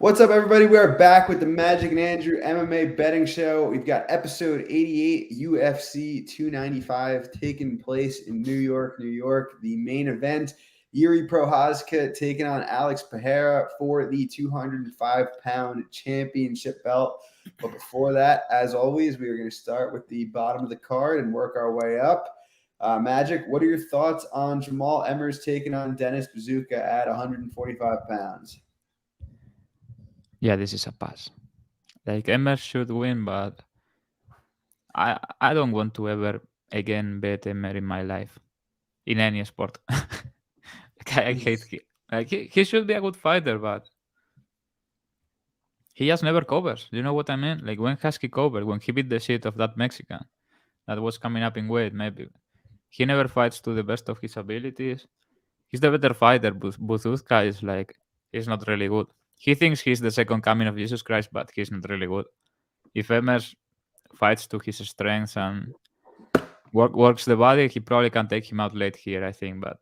What's up, everybody? We are back with the Magic and Andrew MMA betting show. We've got episode 88, UFC 295, taking place in New York, New York. The main event, Yuri Prochazka taking on Alex Pereira for the 205-pound championship belt. But before that, as always, we are going to start with the bottom of the card and work our way up. Magic, what are your thoughts on Jamal Emers taking on Denis Bazooka at 145 pounds? Yeah, this is a pass. Like Emers should win, but I don't want to ever again bet Emer in my life in any sport. I hate him. Like he should be a good fighter, but he just never covers. You know what I mean? Like when has he covered? When he beat the shit of that Mexican that was coming up in weight, maybe. He never fights to the best of his abilities. He's the better fighter, but Bazooka is like he's not really good. He thinks he's the second coming of Jesus Christ, but he's not really good. If Emers fights to his strengths and works the body, he probably can take him out late here, I think. But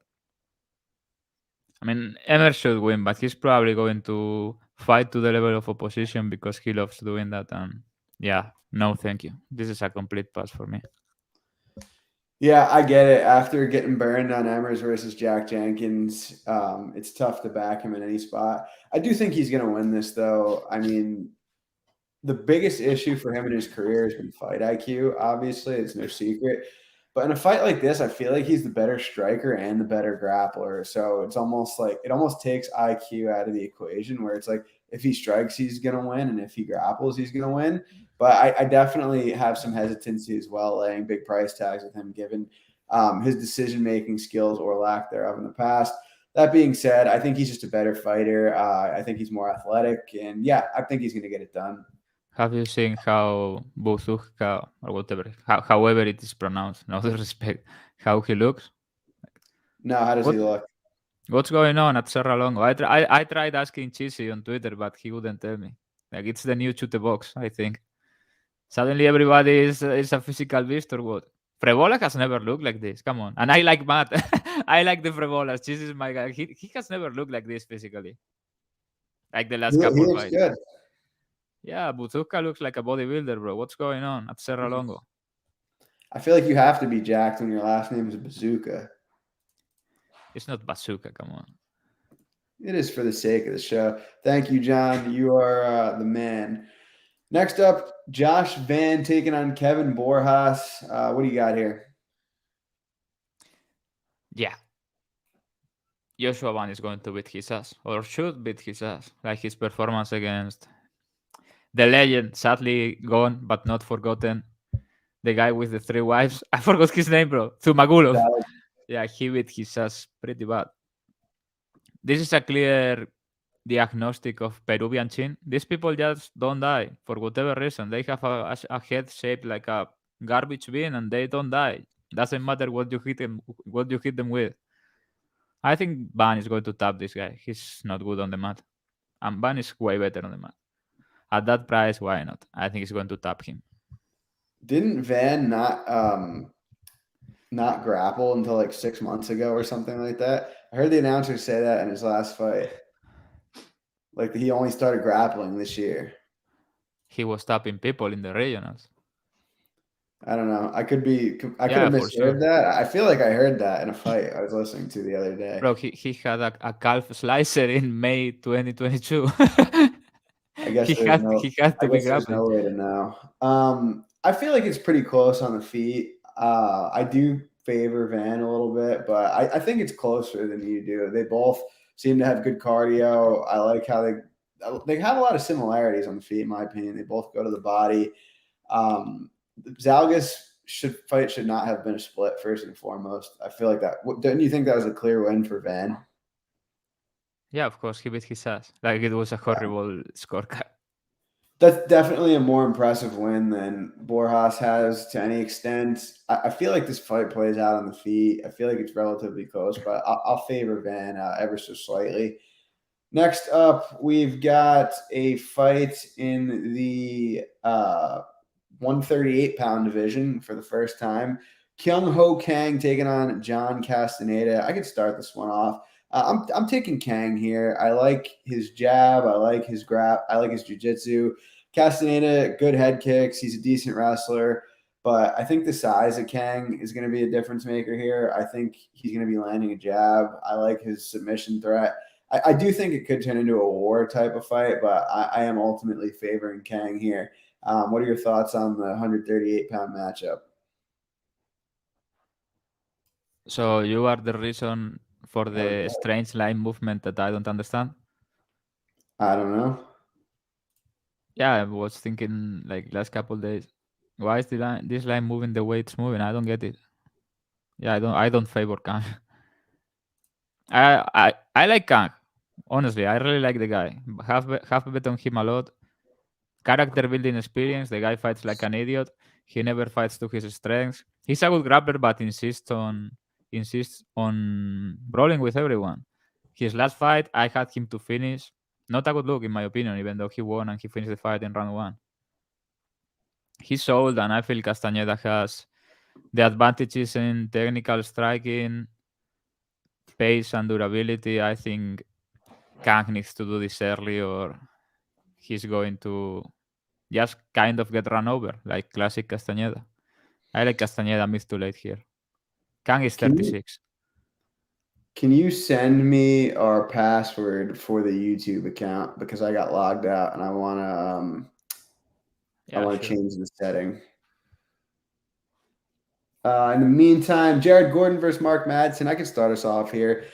I mean, Emers should win, but he's probably going to fight to the level of opposition because he loves doing that. And yeah, no, thank you. This is a complete pass for me. Yeah, I get it. After getting burned on Emers versus Jack Jenkins, it's tough to back him in any spot. I do think he's going to win this, though. I mean, the biggest issue for him in his career has been fight IQ. Obviously, it's no secret. But in a fight like this, I feel like he's the better striker and the better grappler. So it's almost like it almost takes IQ out of the equation where it's like if he strikes, he's going to win. And if he grapples, he's going to win. But I definitely have some hesitancy as well, laying big price tags with him, given his decision-making skills or lack thereof in the past. That being said, I think he's just a better fighter. I think he's more athletic. And, yeah, I think he's going to get it done. Have you seen how Bazooka, or whatever, however it is pronounced, no disrespect, how he looks? No, how does he look? What's going on at Serra Longo? I tried asking Cheesy on Twitter, but he wouldn't tell me. Like it's the new shoot the box, I think. Suddenly everybody is a physical beast or what? Frevola has never looked like this. Come on. And I like Matt. I like the Frevolas. This is my guy. He has never looked like this physically. Like the last He couple looks fights. good. Yeah, Bazooka looks like a bodybuilder, bro. What's going on at Serra Longo? I feel like you have to be jacked when your last name is Bazooka. It's not Bazooka, come on. It is for the sake of the show. Thank you, John. You are the man. Next up, Josh Van taking on Kevin Borjas. What do you got here? Yeah. Joshua Van is going to beat his ass, or should beat his ass. Like his performance against the legend, sadly gone, but not forgotten. The guy with the 3 wives. I forgot his name, bro. Thumagulov. Yeah, he beat his ass pretty bad. This is a clear diagnostic of Peruvian chin. These people just don't die for whatever reason. They have a head shaped like a garbage bin, and they don't die. Doesn't matter what you hit them with. I think Van is going to tap this guy. He's not good on the mat, and Van is way better on the mat. At that price, why not? I think he's going to tap him. Didn't Van not grapple until like 6 months ago or something like that? I heard the announcer say that in his last fight. Like he only started grappling this year. He was tapping people in the regionals. I don't know. I could have misheard that. I feel like I heard that in a fight I was listening to the other day. Bro, he had a calf slicer in May 2022. I guess he had to be grappling. No way to know. I feel like it's pretty close on the feet. I do favor Van a little bit, but I think it's closer than you do. They both seem to have good cardio. I like how they have a lot of similarities on the feet, in my opinion. They both go to the body. Zalgas should not have been a split first and foremost. I feel like that. Don't you think that was a clear win for Van? Yeah, of course, he beat his ass. Like it was a horrible scorecard. That's definitely a more impressive win than Borjas has to any extent. I feel like this fight plays out on the feet. I feel like it's relatively close, but I'll favor Van ever so slightly. Next up, we've got a fight in the 138-pound division for the first time. Kyung Ho Kang taking on John Castaneda. I could start this one off. I'm taking Kang here. I like his jab. I like his grab. I like his jiu-jitsu. Castaneda, good head kicks. He's a decent wrestler. But I think the size of Kang is going to be a difference maker here. I think he's going to be landing a jab. I like his submission threat. I do think it could turn into a war type of fight, but I am ultimately favoring Kang here. What are your thoughts on the 138-pound matchup? So you are the reason for the strange line movement that I don't understand? I don't know. Yeah, I was thinking like last couple days, why is this line moving the way it's moving? I don't get it. Yeah, I don't favor Kang. I like Kang. Honestly, I really like the guy. Have bet on him a lot. Character building experience. The guy fights like an idiot. He never fights to his strengths. He's a good grappler, but insists on brawling with everyone. His last fight, I had him to finish. Not a good look, in my opinion, even though he won and he finished the fight in round one. He's old, and I feel Castaneda has the advantages in technical striking, pace, and durability. I think Kang needs to do this early, or he's going to just kind of get run over, like classic Castaneda. I like Castaneda mid to late here. Kang is 36. Can you send me our password for the YouTube account, because I got logged out and I want to change the setting. In the meantime, Jared Gordon versus Mark Madsen. I can start us off here.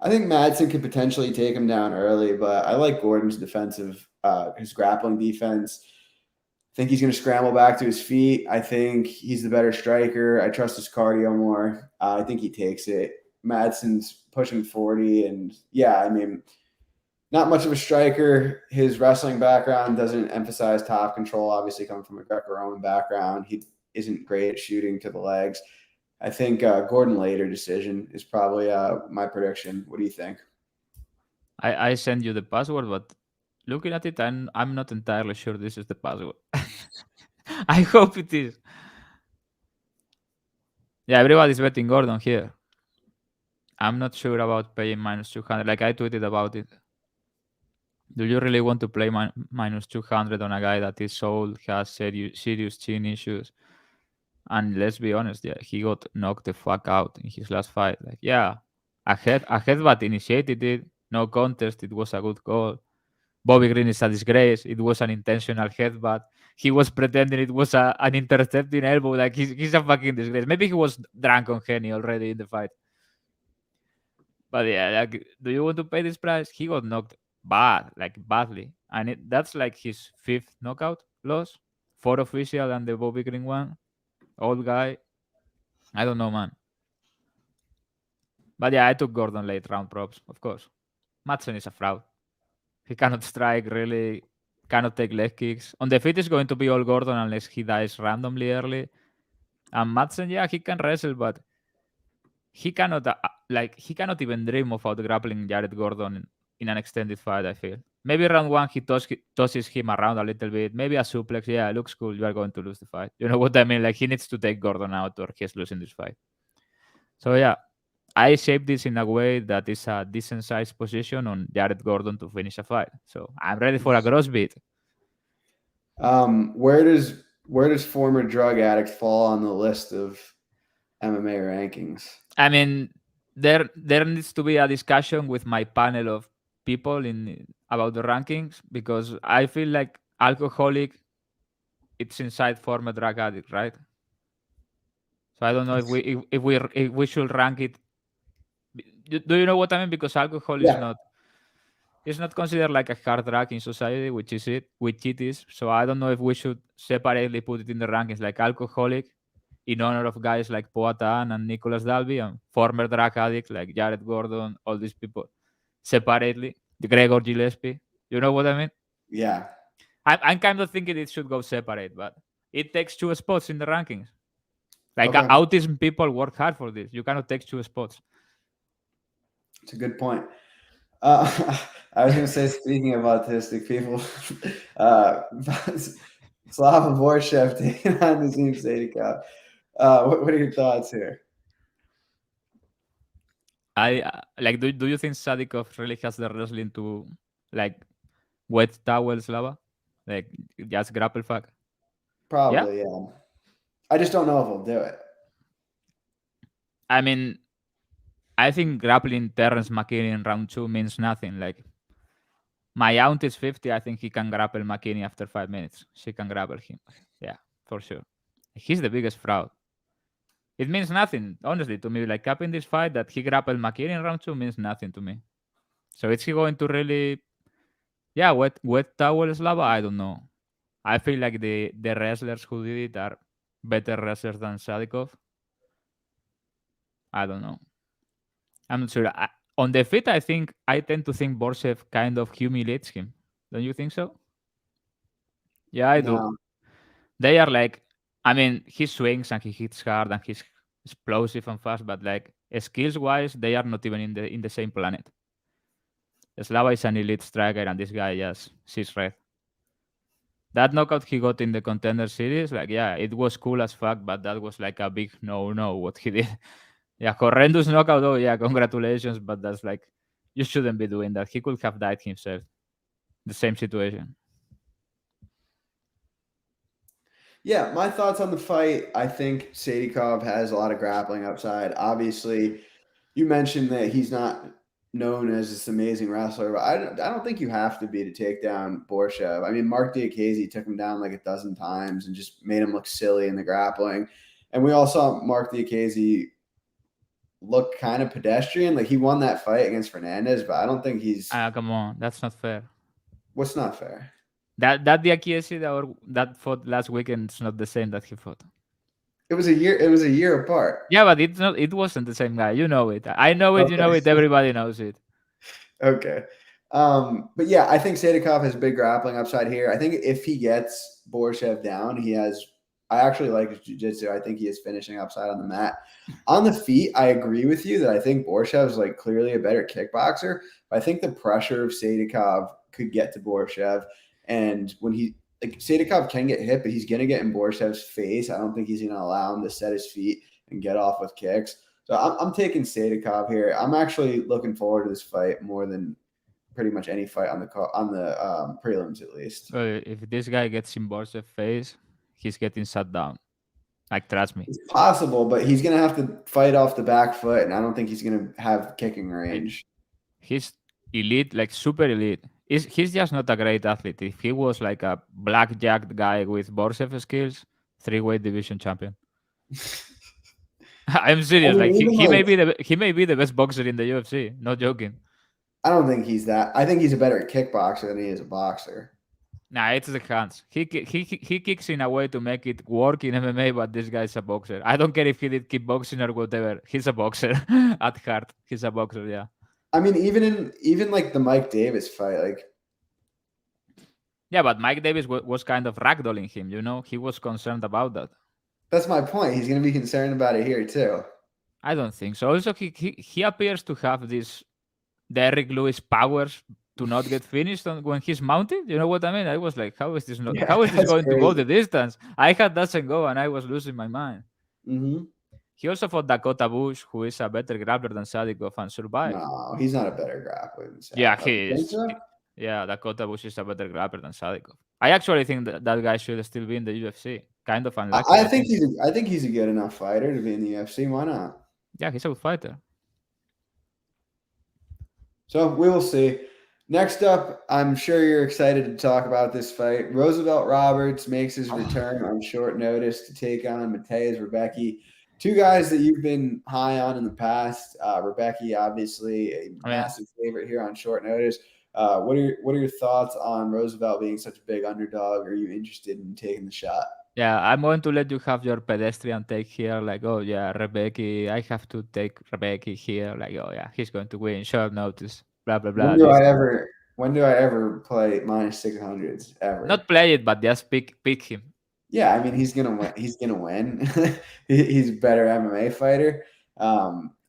I think Madsen could potentially take him down early, but I like Gordon's his grappling defense. I think he's going to scramble back to his feet. I think he's the better striker. I trust his cardio more. I think he takes it. Madsen's pushing 40, and yeah, I mean, not much of a striker. His wrestling background doesn't emphasize top control. Obviously, coming from a Greco-Roman background, he isn't great at shooting to the legs. I think Gordon later decision is probably my prediction. What do you think? I send you the password, but looking at it, I'm not entirely sure this is the password. I hope it is. Yeah, everybody's betting Gordon here. I'm not sure about paying minus 200. Like I tweeted about it. Do you really want to play minus 200 on a guy that is old, has serious chin issues? And let's be honest, yeah, he got knocked the fuck out in his last fight. Like, yeah, a headbutt initiated it. No contest. It was a good call. Bobby Green is a disgrace. It was an intentional headbutt. He was pretending it was an intercepting elbow. Like he's a fucking disgrace. Maybe he was drunk on Henny already in the fight. But yeah, like, do you want to pay this price? He got knocked badly, and that's like his fifth knockout loss. 4 official and the Bobby Green one. Old guy. I don't know, man. But yeah, I took Gordon late round props, of course. Madsen is a fraud. He cannot strike, really, cannot take leg kicks. On the feet is going to be all Gordon unless he dies randomly early. And Madsen, yeah, he can wrestle, but he cannot he cannot even dream of out grappling Jared Gordon in an extended fight, I feel. Maybe round one he tosses him around a little bit. Maybe a suplex, yeah, looks cool. You are going to lose the fight. You know what I mean? Like he needs to take Gordon out or he's losing this fight. So yeah, I shaped this in a way that is a decent sized position on Jared Gordon to finish a fight. So I'm ready for a gross beat. Where does former drug addict fall on the list of MMA rankings? I mean, there needs to be a discussion with my panel of people about the rankings, because I feel like alcoholic, it's inside former drug addict, right? So I don't know if we should rank it. Do you know what I mean? Because alcohol is not considered like a hard drug in society, which it is. So I don't know if we should separately put it in the rankings, like alcoholic, in honor of guys like Poatan and Nicholas Dalby, and former drug addicts like Jared Gordon, all these people separately. The Gregor Gillespie. You know what I mean? Yeah. I'm kind of thinking it should go separate, but it takes 2 spots in the rankings. Like Okay. autism people work hard for this. You cannot take 2 spots. It's a good point. I was going to say, speaking of autistic people, Slava Borchev taking on Sadikov. What are your thoughts here? I like. Do you think Sadikov really has the wrestling to like wet towel Slava, like just grapple fuck? Yeah, Probably, yeah. I just don't know if he'll do it. I mean, I think grappling Terrence McKinney in round 2 means nothing. Like my aunt is 50. I think he can grapple McKinney after 5 minutes. She can grapple him. Yeah, for sure. He's the biggest fraud. It means nothing, honestly, to me. Like capping this fight that he grappled McKinney in round 2 means nothing to me. So is he going to really, yeah, wet towel Slava? I don't know. I feel like the wrestlers who did it are better wrestlers than Sadikov. I don't know. I'm not sure. On the feet, I tend to think Borchev kind of humiliates him. Don't you think so? Yeah, I do. No. They are like, I mean, he swings and he hits hard and he's explosive and fast, but like skills wise, they are not even in the same planet. Slava is an elite striker, and this guy just sees red. That knockout he got in the contender series, like yeah, it was cool as fuck, but that was like a big no what he did. Yeah, horrendous knockout. Oh yeah, congratulations, but that's like you shouldn't be doing that. He could have died himself. The same situation. Yeah, my thoughts on the fight. I think Sadikov has a lot of grappling upside. Obviously, you mentioned that he's not known as this amazing wrestler, but I don't think you have to be to take down Borchev. I mean, Mark Diakiese took him down like a dozen times and just made him look silly in the grappling. And we all saw Mark Diakiese look kind of pedestrian. Like he won that fight against Fernandez, but I don't think he's. Ah, come on, that's not fair. What's not fair? That Diakiese that fought last weekend is not the same that he fought. It was a year. It was a year apart. Yeah, but it's not. It wasn't the same guy. You know it. I know it. You know Okay. it. Everybody knows it. Okay. But yeah, I think Sadikov has big grappling upside here. I think if he gets Borchev down, he has. I actually like his jiu-jitsu. I think he has finishing upside on the mat. On the feet, I agree with you that I think Borchev is like clearly a better kickboxer. But I think the pressure of Sadikov could get to Borchev, and when he like Sadikov can get hit, but he's gonna get in Borchev's face. I don't think he's gonna allow him to set his feet and get off with kicks. So I'm taking Sadikov here. I'm actually looking forward to this fight more than pretty much any fight on the prelims at least. If this guy gets in Borchev's face, he's getting shut down. Like trust me. It's possible, but he's gonna have to fight off the back foot, and I don't think he's gonna have kicking range. He's elite, like super elite. He's just not a great athlete. If he was like a blackjack guy with Borchev skills, 3-weight division champion. I'm serious. I mean, Like even he may be the best boxer in the UFC. Not joking. I don't think he's that. I think he's a better kickboxer than he is a boxer. Nah, it's the hands. He kicks in a way to make it work in MMA, but this guy's a boxer. I don't care if he did kickboxing or whatever. He's a boxer at heart. He's a boxer, yeah. I mean, even like the Mike Davis fight, like yeah, but Mike Davis was kind of ragdolling him. You know, he was concerned about that. that's my point. He's gonna be concerned about it here too. I don't think so. Also, he appears to have this Derrick Lewis powers to not get finished when he's mounted. You know what I mean? I was like, how is this not? Yeah, How is this that's going to go crazy. the distance? I had doesn't go, and I was losing my mind. Mm-hmm. He also fought Dakota Bush, who is a better grappler than Sadikov, and survived. No, he's not a better grappler than Yeah, Sadikov. he You think is. so? Yeah, Dakota Bush is a better grappler than Sadikov. I actually think that guy should still be in the UFC. Kind of unlucky, I I think think. he's a good enough fighter to be in the UFC. Why not? Yeah, he's a good fighter. So we will see. Next up, I'm sure you're excited to talk about this fight. Roosevelt Roberts makes his return on short notice to take on Mateusz Rebecky. Two guys that you've been high on in the past. Rebecky, obviously, a massive favorite here on short notice. What are your thoughts on Roosevelt being such a big underdog? Are you interested in taking the shot? Yeah, I'm going to let you have your pedestrian take here. Like, oh yeah, Rebecky, I have to take Rebecky here. Like, oh yeah, he's going to win. Short notice. Blah blah blah. When do I ever play minus 600s ever? Not play it, but just pick him. Yeah, I mean he's gonna win. He's gonna win. He's a better MMA fighter.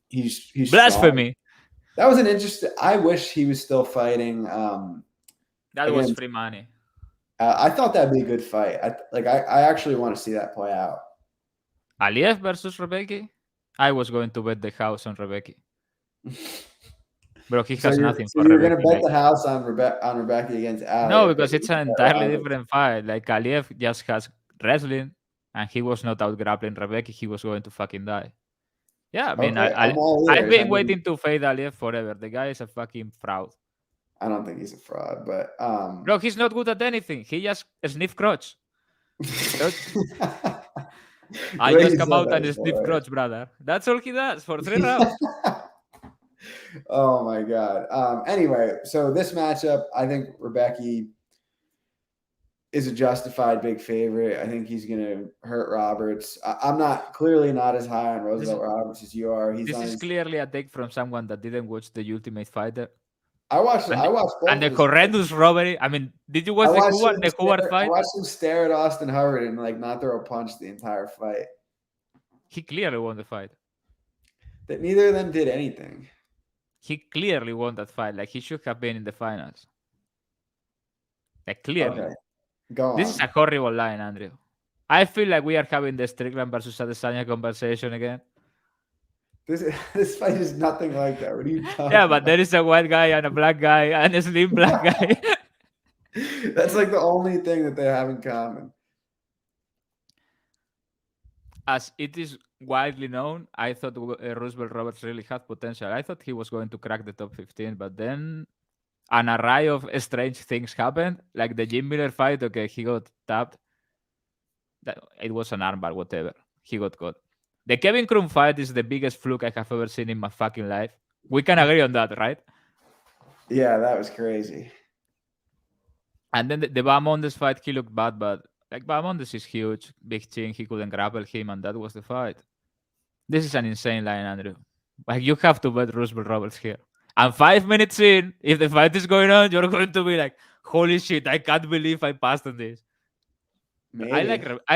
He's Blasphemy. Strong. That was an interesting. I wish he was still fighting. That was free money. I thought that'd be a good fight. I actually want to see that play out. Aliev versus Rebecky. I was going to bet the house on Rebecky. Bro, he So has you're nothing so for you're gonna Rebecky. bet Like, the house on Rebecky against no, Aliev, but because you're it's gonna an bet entirely Roberts. different fight. Like, Aliev just has wrestling, and he was not out grappling Rebecky. He was going to fucking die. Yeah, I mean, Okay, I'm all I've ears. I been mean, waiting to fade Aliev forever. The guy is a fucking fraud. I don't think he's a fraud, but Bro, he's not good at anything. He just sniff crotch. Bro, the I way just you come said out that and is sniff hilarious. crotch, brother. That's all he does for 3 rounds. Oh my god. Anyway, so this matchup, I think Rebecky is a justified big favorite. I think he's going to hurt Roberts. I'm not clearly not as high on This, Roosevelt Roberts as you are. He's this on is his. clearly a take from someone that didn't watch the Ultimate Fighter. I watched. And I watched and both the of his. horrendous robbery. I mean, did you I watch the watched Hubert, him the Hubert stare. I fight? watched him stare at Austin Howard and like not throw a punch the entire fight. He clearly won the fight. That neither of them did anything. He clearly won that fight. Like, he should have been in the finals. Like, clearly. Okay, go This is on. a horrible line, Andrew. I feel like we are having the Strickland versus Adesanya conversation again. This fight is nothing like that. What are you talking Yeah, but about? there is a white guy and a black guy and a slim black guy. That's like the only thing that they have in common. As it is widely known, I thought Roosevelt Roberts really had potential. I thought he was going to crack the top 15, but then an array of strange things happened. Like the Jim Miller fight, okay, he got tapped. It was an armbar, whatever. He got caught. The Kevin Krum fight is the biggest fluke I have ever seen in my fucking life. We can agree on that, right? Yeah, that was crazy. And then the Bahamondes fight, he looked bad, but like Bahamondes is huge, big chin, he couldn't grapple him, and that was the fight. This is an insane line, Andrew. Like, you have to bet Roosevelt Roberts here. And 5 minutes in, if the fight is going on, you're going to be like, holy shit, I can't believe I passed on this. Maybe. I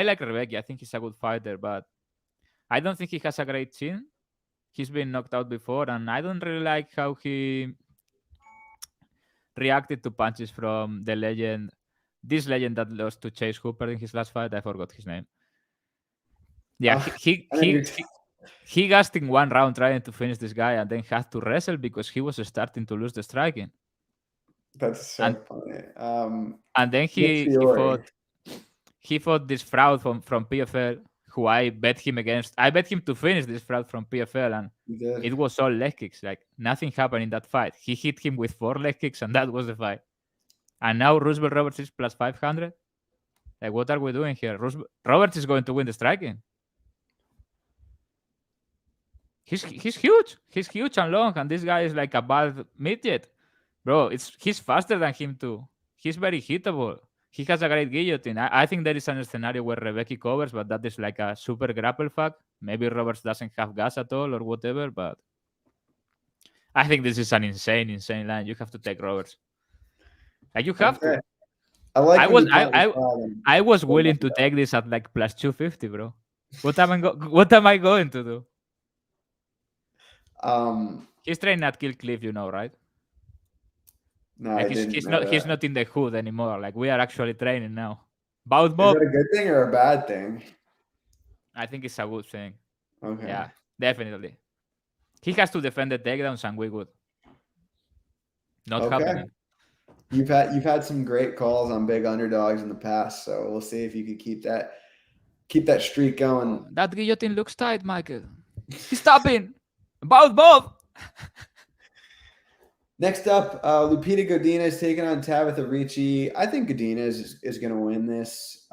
like Rebecky. I think he's a good fighter, but I don't think he has a great chin. He's been knocked out before, and I don't really like how he reacted to punches from the legend. This legend that lost to Chase Hooper in his last fight, I forgot his name. Yeah, I mean, he gassed in 1 round trying to finish this guy, and then had to wrestle because he was starting to lose the striking. that's so And funny. and then What's he Fiore? fought this fraud from PFL, who I bet him against. I bet him to finish this fraud from PFL, and You did. it was all leg kicks. Like, nothing happened in that fight. He hit him with 4 leg kicks, and that was the fight. And now Roosevelt Roberts is plus 500. Like, what are we doing here? Roberts is going to win the striking. He's huge. He's huge and long, and this guy is like a bad midget, bro. He's faster than him too. He's very hittable. He has a great guillotine. I think there is a scenario where Rebecky covers, but that is like a super grapple fuck. Maybe Roberts doesn't have gas at all or whatever, but I think this is an insane line. You have to take Roberts. Like, you have Okay. to. I like I when was you count I this out and I was go willing back to up. take this at like plus 250, bro. What am I going to do? He's training at Kill Cliff, right? No, Like, I didn't he's know not that. in the hood anymore. Like, we are actually training now. Bout Is that Bob, a good thing or a bad thing? I think it's a good thing. Okay. Yeah, definitely. He has to defend the takedowns, and we would. Not Okay. happening. You've had some great calls on big underdogs in the past, so we'll see if you can keep that streak going. That guillotine looks tight, Michael. He's stopping. Bout Bob. Next up, Lupita Godina is taking on Tabitha Richi. I think Godina is going to win this.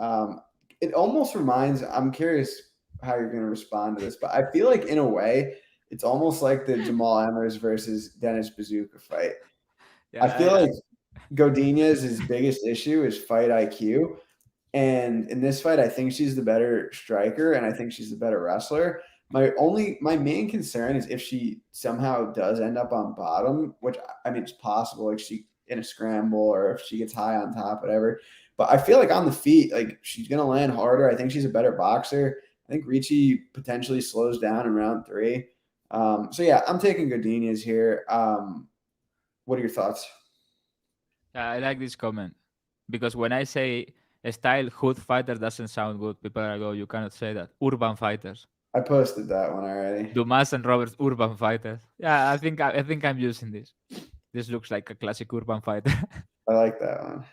It almost reminds. I'm curious how you're going to respond to this, but I feel like in a way, it's almost like the Jamal Emers versus Denis Bazooka fight. Yeah, I feel like Godinez's biggest issue is fight IQ. And in this fight, I think she's the better striker, and I think she's the better wrestler. My main concern is if she somehow does end up on bottom, which I mean it's possible, like she in a scramble or if she gets high on top, whatever. But I feel like on the feet, like she's gonna land harder. I think she's a better boxer. I think Richi potentially slows down in round 3. So yeah, I'm taking Godinez here. What are your thoughts? I like this comment because when I say a style hood fighter doesn't sound good, people are go, you cannot say that. Urban fighters. I posted that one already. Dumas and Roberts, urban fighters. Yeah, I think I'm using this. This looks like a classic urban fighter. I like that one.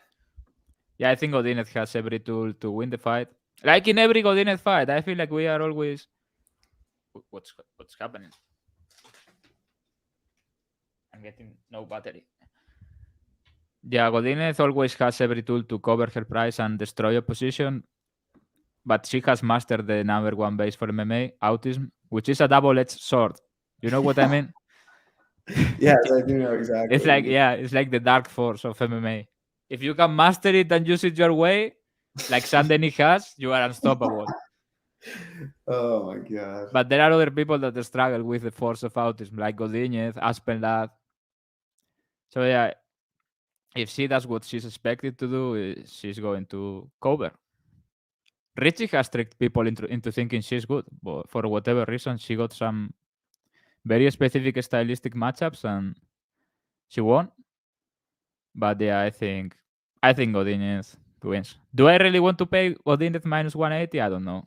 Yeah, I think Godin has every tool to win the fight. Like in every Godin fight, I feel like we are always what's happening. I'm getting no battery. Yeah, Godinez always has every tool to cover her price and destroy opposition, but she has mastered the number one base for MMA, autism, which is a double-edged sword. You know what I mean? Yes, I do know exactly It's what you like, mean. yeah, it's like the dark force of MMA. If you can master it and use it your way, like Denis has, you are unstoppable. Oh my god. But there are other people that struggle with the force of autism, like Godinez, Aspinall. So yeah, if she does what she's expected to do, she's going to cover. Richi has tricked people into thinking she's good, but for whatever reason, she got some very specific stylistic matchups and she won. But yeah, I think Godinez wins. Do I really want to pay Godinez minus 180? I don't know.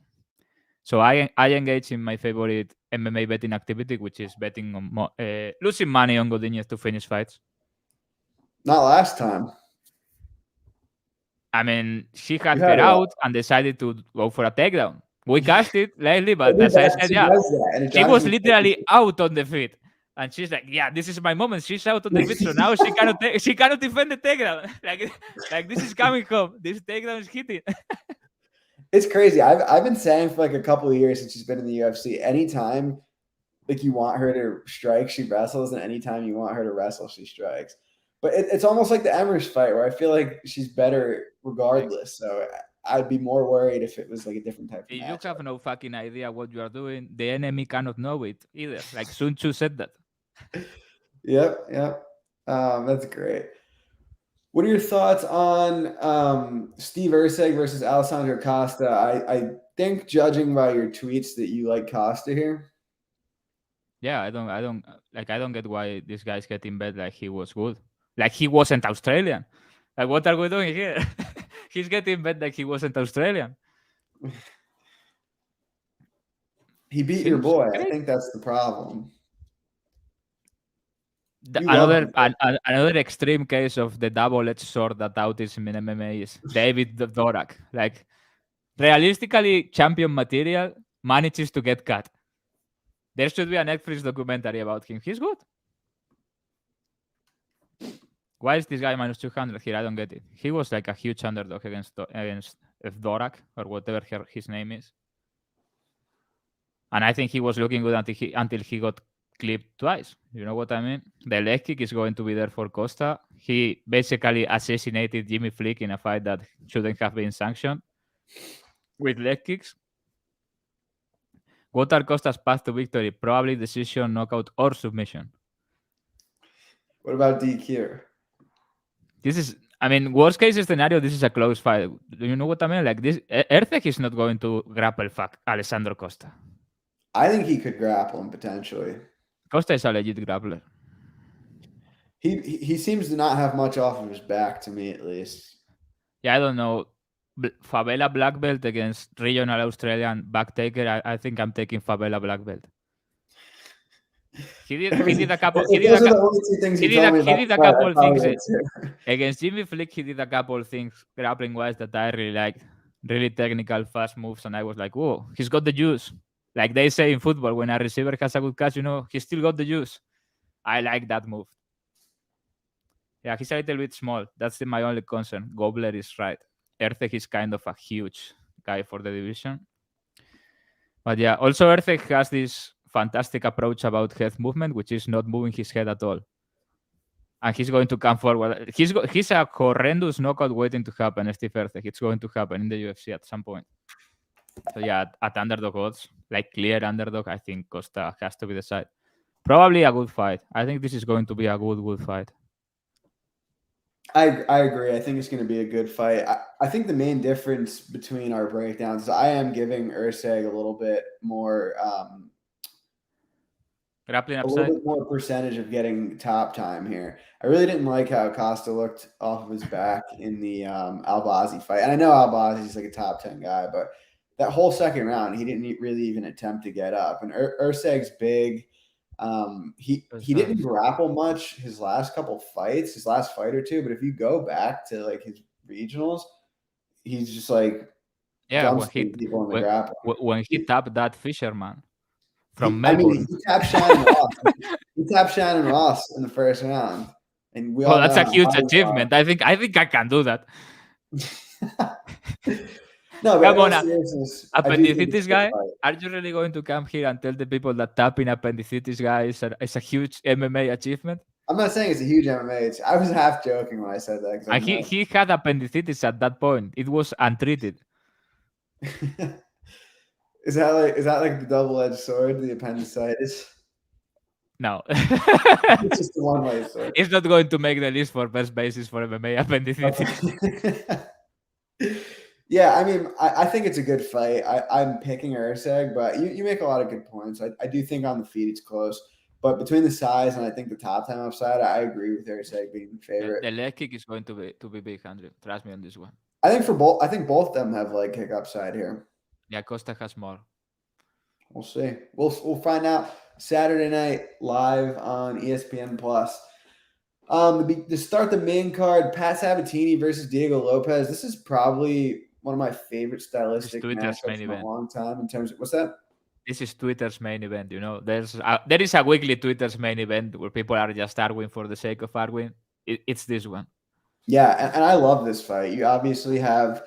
So I engage in my favorite MMA betting activity, which is betting on losing money on Godinez to finish fights. Not last time. I mean, she You had had her a lot. out and decided to go for a takedown. We cashed it lately, She but as I said, she yeah, does that, and it she drives was me literally crazy. out on the feet. And she's like, "Yeah, this is my moment." She's out on the feet, so now she cannot defend the takedown. like this is coming home. This takedown is hitting. It's crazy. I've been saying for like a couple of years since she's been in the UFC. Anytime like you want her to strike, she wrestles, and anytime you want her to wrestle, she strikes. But it's almost like the Emers fight where I feel like she's better Like, regardless. So I'd be more worried if it was like a different type of if you matchup. have no fucking idea what you are doing, the enemy cannot know it either. Like Sun Tzu said that. Yep. That's great. What are your thoughts on Steve Urseg versus Alessandro Costa? I think judging by your tweets that you like Costa here. Yeah, I don't get why this guy's getting bet like he was good. Like he wasn't Australian. Like what are we doing here? He's getting bet like he wasn't Australian. He beat your Seems boy. I great. think that's the problem. The, You love another him. another extreme case of the double-edged sword that autism in MMA is David Dorak. Like realistically, champion material manages to get cut. There should be a Netflix documentary about him. He's good. Why is this guy minus 200 here? I don't get it. He was like a huge underdog against Dorak or whatever his name is. And I think he was looking good until he got clipped twice. You know what I mean? The leg kick is going to be there for Costa. He basically assassinated Jimmy Flick in a fight that shouldn't have been sanctioned with leg kicks. What are Costa's path to victory? Probably decision, knockout, or submission. What about DQ? This is, I mean, worst case scenario, this is a close fight. Do you know what I mean? Like this, Erceg is not going to grapple fuck Alessandro Costa. I think he could grapple him potentially. Costa is a legit grappler. He seems to not have much off of his back, to me at least. Yeah, I don't know. Favela black belt against regional Australian back taker. I think I'm taking Favela black belt. He did a couple. If those are the only two things you told me He about did the a fight, I couple probably things would too. against Jimmy Flick. He did a couple things grappling wise that I really liked. Really technical, fast moves, and I was like, "Whoa, he's got the juice." Like they say in football, when a receiver has a good catch, he still got the juice. I like that move. Yeah, he's a little bit small. That's my only concern. Gobler is right. Erceg is kind of a huge guy for the division. But yeah, also Erceg has this fantastic approach about head movement, which is not moving his head at all. And he's going to come forward. He's a horrendous knockout waiting to happen, Steve Erceg. It's going to happen in the UFC at some point. So yeah, at underdog odds, like clear underdog, I think Costa has to be the side. Probably a good fight. I think this is going to be a good fight. I agree. I think it's going to be a good fight. I think the main difference between our breakdowns is I am giving Urseg a little bit more Grappling a little upside. bit more percentage of getting top time here. I really didn't like how Costa looked off of his back in the Albazi fight. And I know Albazi's like a top 10 guy, but that whole second round, he didn't really even attempt to get up. And Urseg's big. He didn't grapple much his last couple fights, his last fight or two. But if you go back to like his regionals, he's just like dumpstering people in the grapple. when he tapped that Fisherman from I mean, Melbourne. he tapped Shannon Ross. He tapped Shannon Ross in the first round, and we all Well, that's know a huge achievement. I think I can do that. No, but Come on, seriousness, appendicitis guy. Are you really going to come here and tell the people that tapping appendicitis guy is a huge MMA achievement? I'm not saying it's a huge MMA. I was half joking when I said that. And he had appendicitis at that point. It was untreated. Is that like the double-edged sword, the appendicitis? No. It's just the one-way sword. It's not going to make the list for best basis for MMA appendicitis. Yeah, I mean, I think it's a good fight. I'm picking Urseg, but you make a lot of good points. I do think on the feet it's close. But between the size and I think the top time upside, I agree with Urseg being the favorite. The leg kick is going to be big, Andrew. Trust me on this one. I think both of them have leg kick upside here. Yeah, Costa has more. We'll see. We'll find out Saturday night live on ESPN Plus. To start the main card, Pat Sabatini versus Diego Lopez. This is probably one of my favorite stylistic matchups in a long time. In terms of what's that? This is Twitter's main event. You know, there is a weekly Twitter's main event where people are just arguing for the sake of arguing. It's this one. Yeah, and I love this fight. You obviously have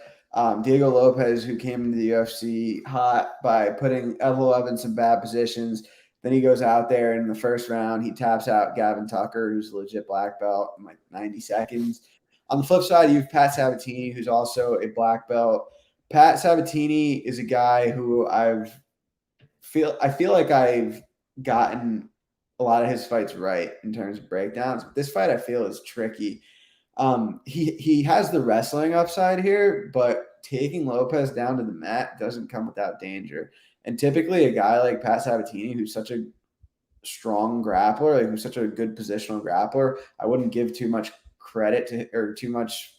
Diego Lopez, who came into the UFC hot by putting Evloev in some bad positions. Then he goes out there in the first round. He taps out Gavin Tucker, who's a legit black belt, in like 90 seconds. On the flip side, you have Pat Sabatini, who's also a black belt. Pat Sabatini is a guy who I feel like I've gotten a lot of his fights right in terms of breakdowns. This fight I feel is tricky. He has the wrestling upside here, but taking Lopez down to the mat doesn't come without danger. And typically a guy like Pat Sabatini, who's such a strong grappler, like who's such a good positional grappler, I wouldn't give too much credit to, or too much,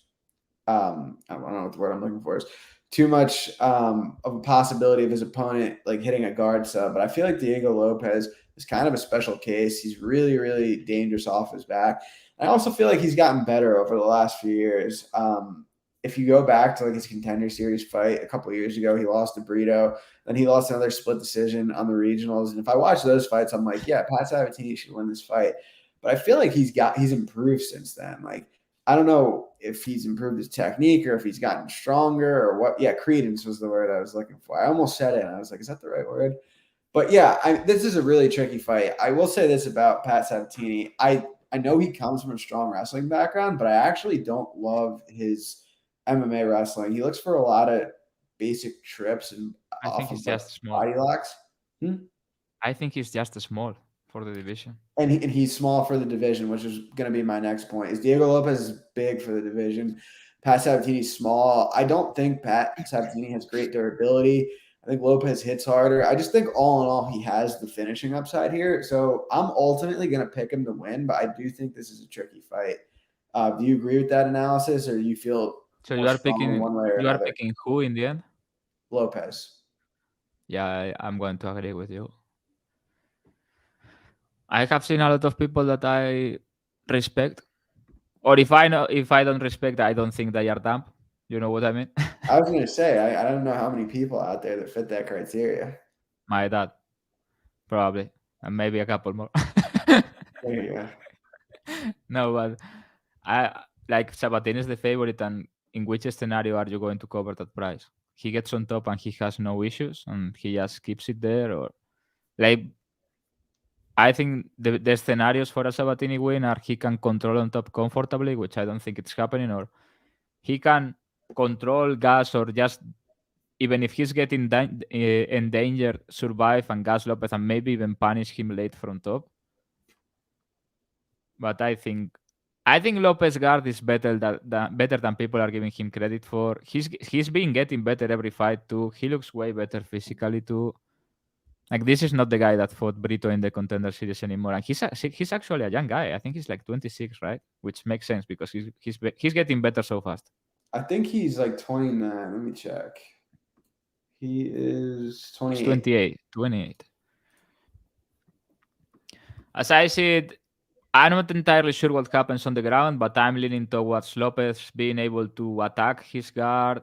I don't know what the word I'm looking for is, too much of a possibility of his opponent like hitting a guard sub. But I feel like Diego Lopez is kind of a special case. He's really, really dangerous off his back. I also feel like he's gotten better over the last few years. If you go back to like his Contender Series fight a couple of years ago, he lost to Brito. Then he lost another split decision on the regionals. And if I watch those fights, I'm like, yeah, Pat Sabatini should win this fight. But I feel like he's improved since then. Like, I don't know if he's improved his technique or if he's gotten stronger or what. Yeah, credence was the word I was looking for. I almost said it, and I was like, is that the right word? But yeah, this is a really tricky fight. I will say this about Pat Sabatini. I know he comes from a strong wrestling background, but I actually don't love his MMA wrestling. He looks for a lot of basic trips and I think he's just small. Body locks. I think he's just small for the division. And he's small for the division, which is going to be my next point. Is Diego Lopez is big for the division. Pat Sabatini's small. I don't think Pat Sabatini has great durability. I think Lopez hits harder. I just think all in all, he has the finishing upside here. So I'm ultimately going to pick him to win, but I do think this is a tricky fight. Do you agree with that analysis, or do you feel so you are picking one way or another? Are picking who in the end? Lopez. Yeah, I'm going to agree with you. I have seen a lot of people that I respect, or if I don't respect, I don't think they are dumb. You know what I mean? I was going to say, I don't know how many people out there that fit that criteria. My dad, probably, and maybe a couple more. There you go. No, but I like Sabatini is the favorite, and in which scenario are you going to cover that price? He gets on top and he has no issues, and he just keeps it there, or like. I think the scenarios for a Sabatini win are he can control on top comfortably, which I don't think it's happening, or he can control gas, or just even if he's getting endangered, survive and gas Lopez and maybe even punish him late from top. But I think Lopez guard is better than people are giving him credit for. He's been getting better every fight too. He looks way better physically too. Like, this is not the guy that fought Brito in the Contender Series anymore, and he's actually a young guy. I think he's like 26, right? Which makes sense because he's getting better so fast. I think he's like 29. Let me check. He is He's 28. 28. 28. As I said, I'm not entirely sure what happens on the ground, but I'm leaning towards Lopez being able to attack his guard,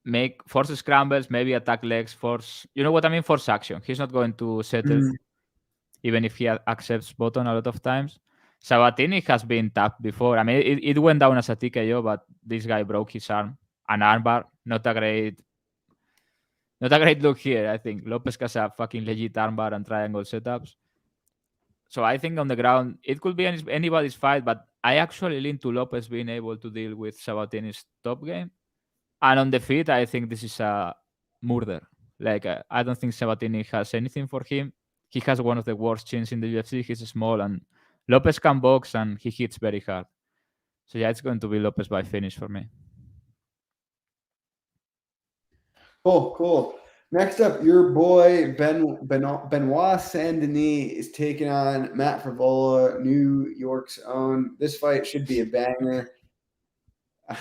make force scrambles, maybe attack legs, force. You know what I mean? Force action. He's not going to settle, Mhm. even if he accepts button a lot of times. Sabatini has been tapped before. I mean, it went down as a TKO, but this guy broke his arm. An armbar, not a great look here. I think Lopez has a fucking legit armbar and triangle setups. So I think on the ground it could be anybody's fight, but I actually lean to Lopez being able to deal with Sabatini's top game. And on the feet, I think this is a murder. Like I don't think Sabatini has anything for him. He has one of the worst chins in the UFC. He's small, and Lopez can box and he hits very hard. So yeah, it's going to be Lopez by finish for me. Cool. Next up, your boy Benoit Saint Denis is taking on Matt Frevola, New York's own. This fight should be a banger.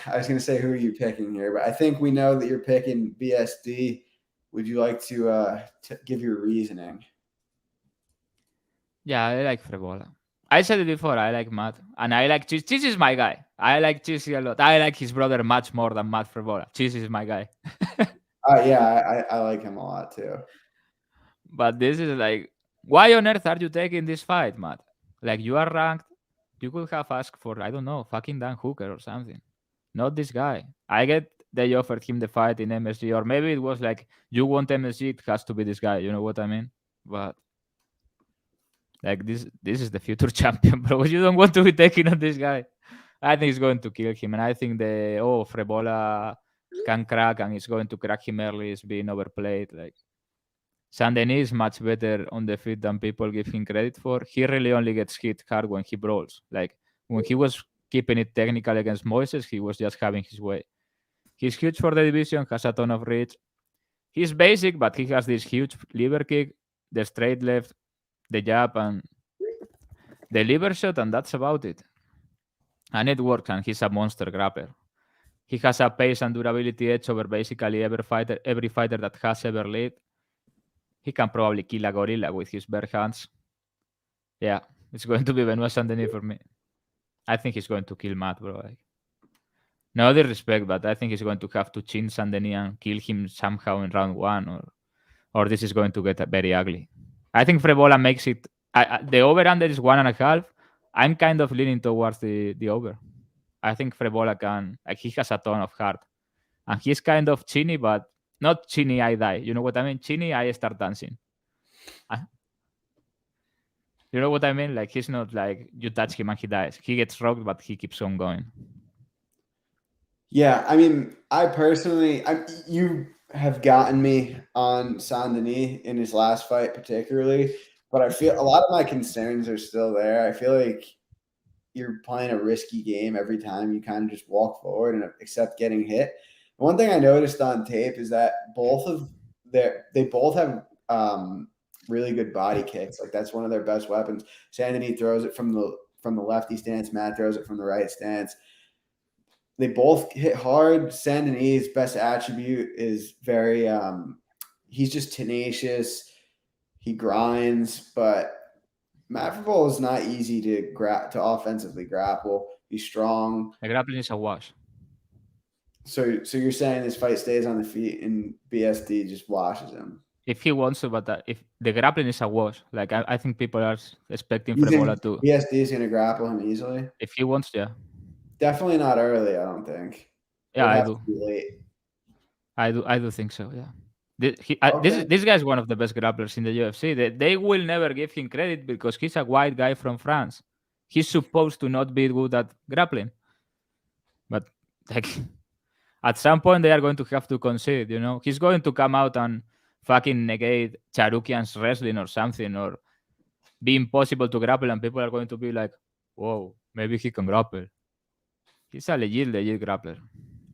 I was going to say, who are you picking here? But I think we know that you're picking BSD. Would you like to give your reasoning? Yeah, I like Frevola. I said it before. I like Matt, and I like Cheese. Cheese is my guy. I like Cheese a lot. I like his brother much more than Matt Frevola. Cheese is my guy. Yeah, I like him a lot too. But this is like, why on earth are you taking this fight, Matt? Like, you are ranked. You could have asked for, I don't know, fucking Dan Hooker or something. Not this guy. I get they offered him the fight in MSG, or maybe it was like, you want MSG, it has to be this guy. You know what I mean? But like this is the future champion, bro. You don't want to be taking on this guy. I think he's going to kill him, and I think the Frevola can crack and he's going to crack him early is being overplayed. Like Saint Denis is much better on the feet than people give him credit for. He really only gets hit hard when he brawls. Like when he was keeping it technical against Moises, he was just having his way. He's huge for the division, has a ton of reach. He's basic, but he has this huge liver kick, the straight left, the jab, and the liver shot, and that's about it. And it works, and he's a monster grappler. He has a pace and durability edge over basically every fighter that has ever lived. He can probably kill a gorilla with his bare hands. Yeah, it's going to be Benoit Saint Denis for me. I think he's going to kill Matt, bro. Like, no disrespect, but I think he's going to have to chin Saint Denis and kill him somehow in round one, or this is going to get very ugly. I think Frevola makes it. The over under is 1.5. I'm kind of leaning towards the over. I think Frevola can. Like he has a ton of heart, and he's kind of chinny, but not chinny. I die. You know what I mean? Chinny. I start dancing. Uh, You know what I mean? Like he's not like you touch him and he dies. He gets rocked, but he keeps on going. Yeah, I mean, you have gotten me on Saint Denis in his last fight, particularly, but I feel a lot of my concerns are still there. I feel like you're playing a risky game every time you kind of just walk forward and accept getting hit. One thing I noticed on tape is that they both have really good body kicks. Like that's one of their best weapons. Saint Denis throws it from the lefty stance. Matt throws it from the right stance. They both hit hard. Saint Denis' best attribute is very he's just tenacious. He grinds, but Matt Frevola is not easy to offensively grapple. He's strong. The grappling is a wash. So you're saying this fight stays on the feet and BSD just washes him? If he wants to, but if the grappling is a wash, like I think people are expecting You think Frevola to. BSD is going to grapple him easily? If he wants, yeah, Definitely not early, I don't think. It yeah, would I have do. to be late. I do think so. Yeah. Okay. This guy is one of the best grapplers in the UFC. They will never give him credit because he's a white guy from France. He's supposed to not be good at grappling, but like at some point they are going to have to concede. You know, he's going to come out and fucking negate Charukian's wrestling or something, or be impossible to grapple, and people are going to be like, "Whoa, maybe he can grapple." He's a legit grappler.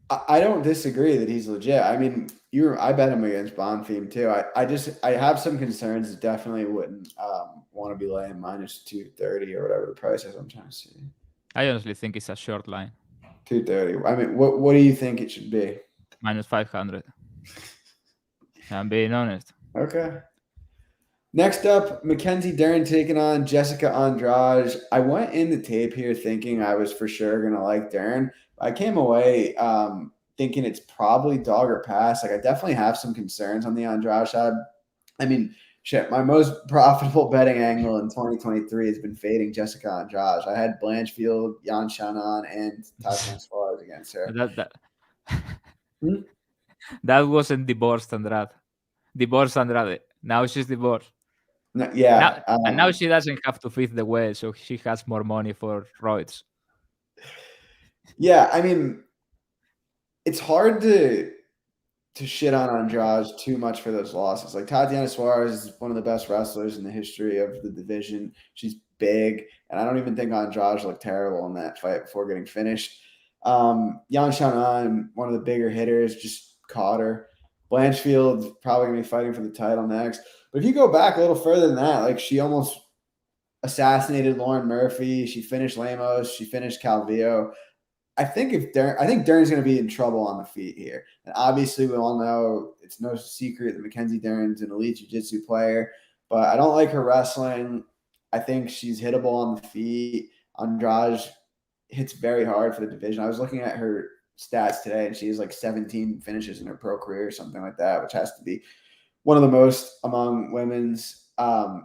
I don't disagree that he's legit. I mean, I bet him against Bonfim too. I have some concerns. Definitely wouldn't want to be laying minus 230 or whatever the price is. I'm trying to see. I honestly think it's a short line. 230. I mean, what do you think it should be? Minus 500. I'm being honest. Okay. Next up, Mackenzie Dern taking on Jessica Andrade. I went in the tape here thinking I was for sure going to like Dern. I came away thinking it's probably dog or pass. Like, I definitely have some concerns on the Andrade side. I mean, shit, my most profitable betting angle in 2023 has been fading Jessica Andrade. I had Blanchfield, Yan Shannon, and Tatiana Suarez against her. that Hmm? that wasn't divorced Andrade. Divorced Andrade. Now she's divorced. No, yeah. And now she doesn't have to feed the whale, so she has more money for roids. Yeah, I mean, it's hard to shit on Andrade too much for those losses. Like, Tatiana Suarez is one of the best wrestlers in the history of the division. She's big, and I don't even think Andrade looked terrible in that fight before getting finished. Yan Shannon, one of the bigger hitters, just caught her. Blanchfield probably gonna be fighting for the title next. But if you go back a little further than that, like, she almost assassinated Lauren Murphy. She finished Lemos. She finished Calvillo. I think Dern's going to be in trouble on the feet here. And obviously, we all know it's no secret that Mackenzie Dern's an elite jiu-jitsu player, but I don't like her wrestling. I think she's hittable on the feet. Andrade hits very hard for the division. I was looking at her stats today, and she has like 17 finishes in her pro career or something like that, which has to be one of the most among women's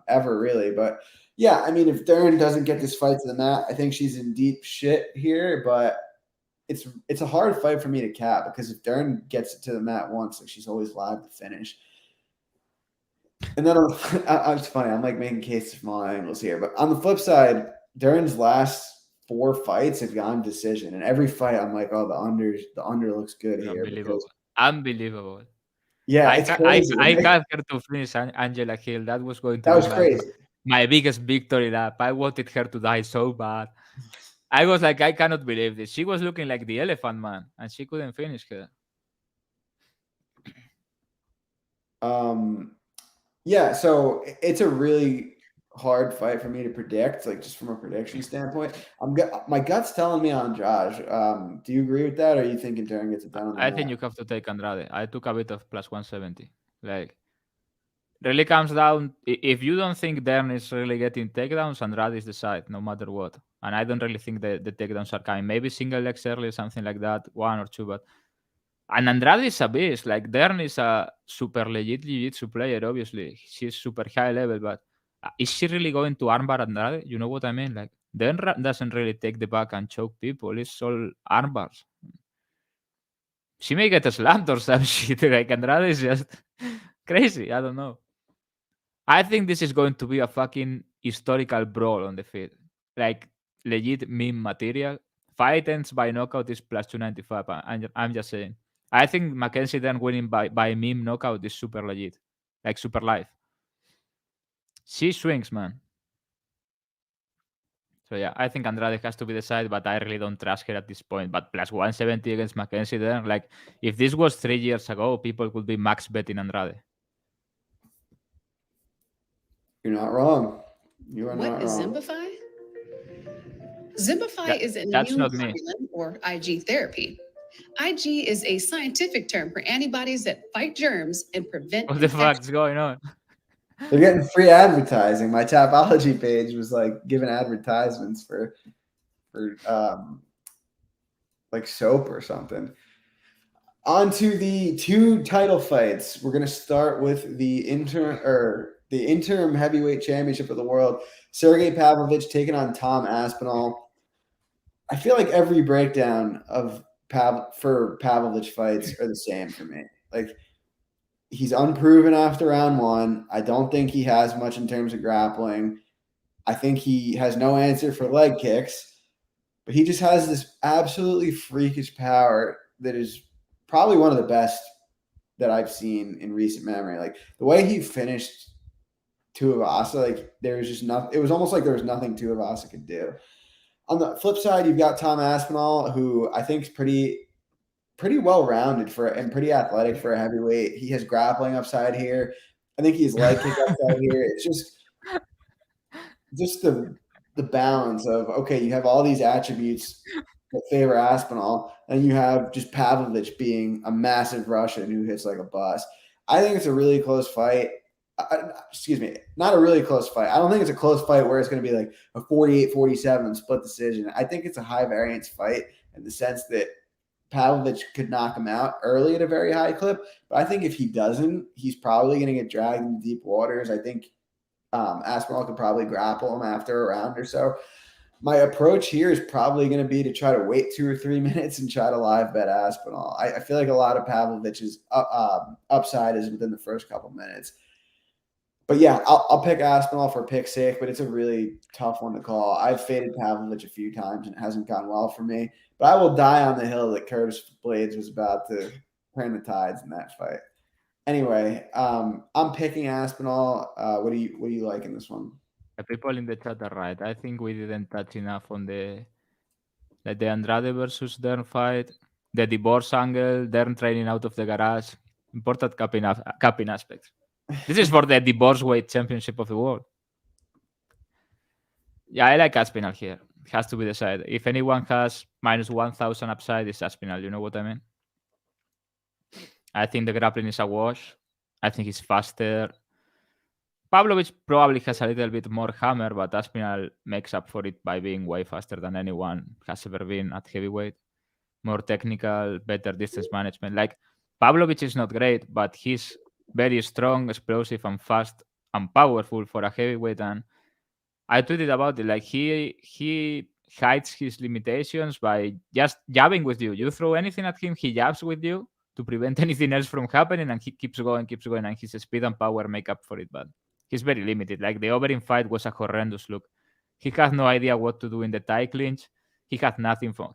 ever, really. But yeah, I mean, if Dern doesn't get this fight to the mat, I think she's in deep shit here, but it's a hard fight for me to cap because if Dern gets it to the mat once, like, she's always live to finish. And then it's funny. I'm like making cases from all angles here, but on the flip side, Dern's last 4 fights have gone decision, and every fight I'm like, oh, the under looks good here. Unbelievable. Yeah, it's crazy. I got her to finish Angela Hill. That was going to That be was crazy. my biggest victory lap. I wanted her to die so bad. I was like, I cannot believe this. She was looking like the Elephant Man, and she couldn't finish her. Yeah, so it's a really hard fight for me to predict, like, just from a prediction standpoint. My gut's telling me Andrade. Do you agree with that, or are you thinking Dern gets it done on the I mat? think you have to take Andrade. I took a bit of plus 170. Like, really comes down, if you don't think Dern is really getting takedowns, Andrade is the side, no matter what. And I don't really think the takedowns are coming. Maybe single legs early, something like that, 1 or 2, but and Andrade is a beast. Like, Dern is a super legit jiu-jitsu player, obviously. She's super high level, but is she really going to armbar Andrade? You know what I mean? Like, Dern doesn't really take the back and choke people. It's all armbars. She may get slammed or some shit. Like, Andrade is just crazy. I don't know. I think this is going to be a fucking historical brawl on the field. Like, legit meme material. Fight ends by knockout is plus 295. I'm just saying. I think Mackenzie then winning by meme knockout is super legit. Like, super live. She swings, man. So yeah, I think Andrade has to be the side, but I really don't trust her at this point. But plus 170 against Mackenzie then, like, if this was 3 years ago, people could be max betting Andrade. You're not wrong. You are What not is wrong. Zimbify? Zimbify is an That's not me. immunoglobulin or IG therapy. IG is a scientific term for antibodies that fight germs and prevent What the infection. fuck's going on? They're getting free advertising. My Tapology page was like giving advertisements for like soap or something. On to the 2 title fights. We're gonna start with the interim heavyweight championship of the world. Sergey Pavlovich taking on Tom Aspinall. I feel like every breakdown of Pavlovich fights are the same for me. Like, he's unproven after round 1. I don't think he has much in terms of grappling. I think he has no answer for leg kicks, but he just has this absolutely freakish power that is probably one of the best that I've seen in recent memory. Like, the way he finished Tuivasa, like, there was just nothing. It was almost like there was nothing Tuivasa could do. On the flip side, you've got Tom Aspinall, who I think is pretty well-rounded and pretty athletic for a heavyweight. He has grappling upside here. I think he has leg kick upside here. It's just the balance of, okay, you have all these attributes that favor Aspinall, and you have just Pavlovich being a massive Russian who hits like a bus. I think it's a really close fight. Excuse me, not a really close fight. I don't think it's a close fight where it's going to be like a 48-47 split decision. I think it's a high variance fight in the sense that Pavlovich could knock him out early at a very high clip. But I think if he doesn't, he's probably going to get dragged into deep waters. I think Aspinall could probably grapple him after a round or so. My approach here is probably going to be to try to wait 2 or 3 minutes and try to live bet Aspinall. I feel like a lot of Pavlovich's upside is within the first couple minutes. But yeah, I'll pick Aspinall for pick's sake, but it's a really tough one to call. I've faded Pavlovich a few times and it hasn't gone well for me. But I will die on the hill that Curtis Blades was about to turn the tides in that fight. Anyway, I'm picking Aspinall. What do you like in this one? The people in the chat are right. I think we didn't touch enough on the Andrade versus Dern fight, the divorce angle, Dern training out of the garage. Important capping aspects. This is for the divorce weight championship of the world. Yeah, I like Aspinall here. It has to be decided. If anyone has minus 1,000 upside, it's Aspinall. You know what I mean? I think the grappling is a wash. I think he's faster. Pavlovich probably has a little bit more hammer, but Aspinall makes up for it by being way faster than anyone has ever been at heavyweight. More technical, better distance management. Like, Pavlovich is not great, but he's very strong, explosive, and fast and powerful for a heavyweight. And I tweeted about it. Like, he hides his limitations by just jabbing with you. You throw anything at him, he jabs with you to prevent anything else from happening, and he keeps going, and his speed and power make up for it. But he's very limited. Like, the Overeem fight was a horrendous look. He had no idea what to do in the tie clinch. He had nothing from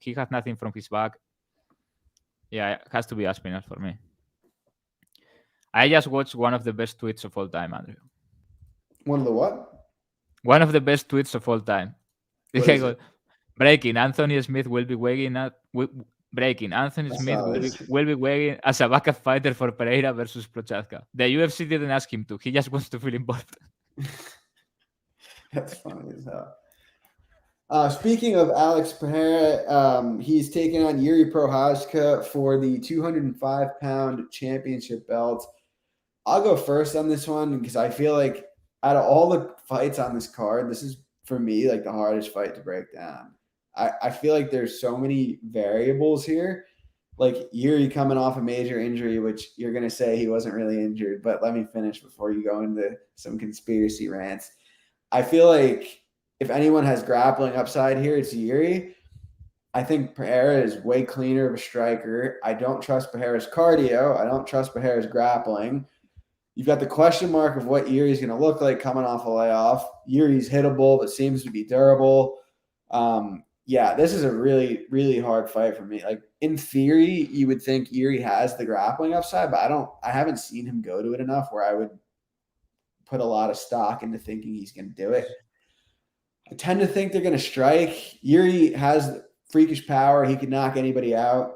his back. Yeah, it has to be Aspinall for me. I just watched one of the best tweets of all time, Andrew. One of the what? One of the best tweets of all time. What is it? Breaking. Anthony Smith will be weighing at breaking. Anthony Smith will be weighing as a backup fighter for Pereira versus Prochazka. The UFC didn't ask him to. He just wants to feel involved. That's funny as hell. Speaking of Alex Pereira, he's taking on Yuri Prochazka for the 205-pound championship belt. I'll go first on this one because I feel like out of all the fights on this card, this is, for me, like the hardest fight to break down. I feel like there's so many variables here. Like Yuri coming off a major injury, which you're going to say he wasn't really injured, but let me finish before you go into some conspiracy rants. I feel like if anyone has grappling upside here, it's Yuri. I think Pereira is way cleaner of a striker. I don't trust Pereira's cardio. I don't trust Pereira's grappling. You've got the question mark of what Yuri's going to look like coming off a layoff. Yuri's hittable, but seems to be durable. Yeah, this is a really, really hard fight for me. Like, in theory, you would think Yuri has the grappling upside, but I haven't seen him go to it enough where I would put a lot of stock into thinking he's going to do it. I tend to think they're going to strike. Yuri has freakish power. He can knock anybody out.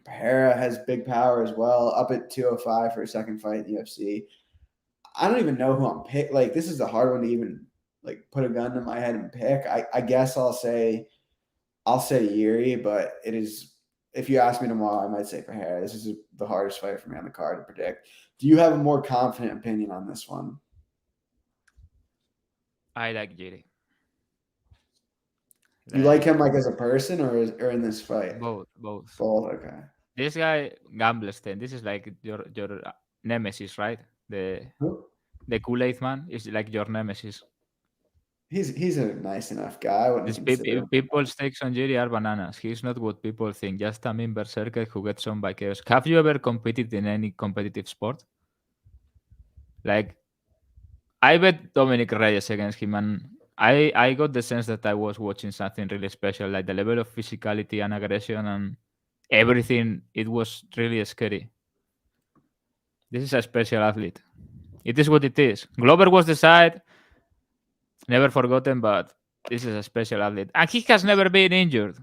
Pereira has big power as well, up at 205 for a second fight in the UFC. I don't even know who I'm picking. Like, this is a hard one to even like put a gun to my head and pick. I guess I'll say Yuri, but it is, if you ask me tomorrow, I might say Pereira. This is the hardest fight for me on the card to predict. Do you have a more confident opinion on this one? I like Yuri. You like him like as a person or in this fight? Both. Both, okay. This guy gambles then. This is like your nemesis, right? The Kool-Aid man is like your nemesis. He's a nice enough guy. People's takes on Yuri are bananas. He's not what people think. Just a mean berserker who gets on by chaos. Have you ever competed in any competitive sport? Like, I bet Dominic Reyes against him, and I got the sense that I was watching something really special, like the level of physicality and aggression and everything. It was really scary. This is a special athlete. It is what it is. Glover was the side, never forgotten, but this is a special athlete. And he has never been injured.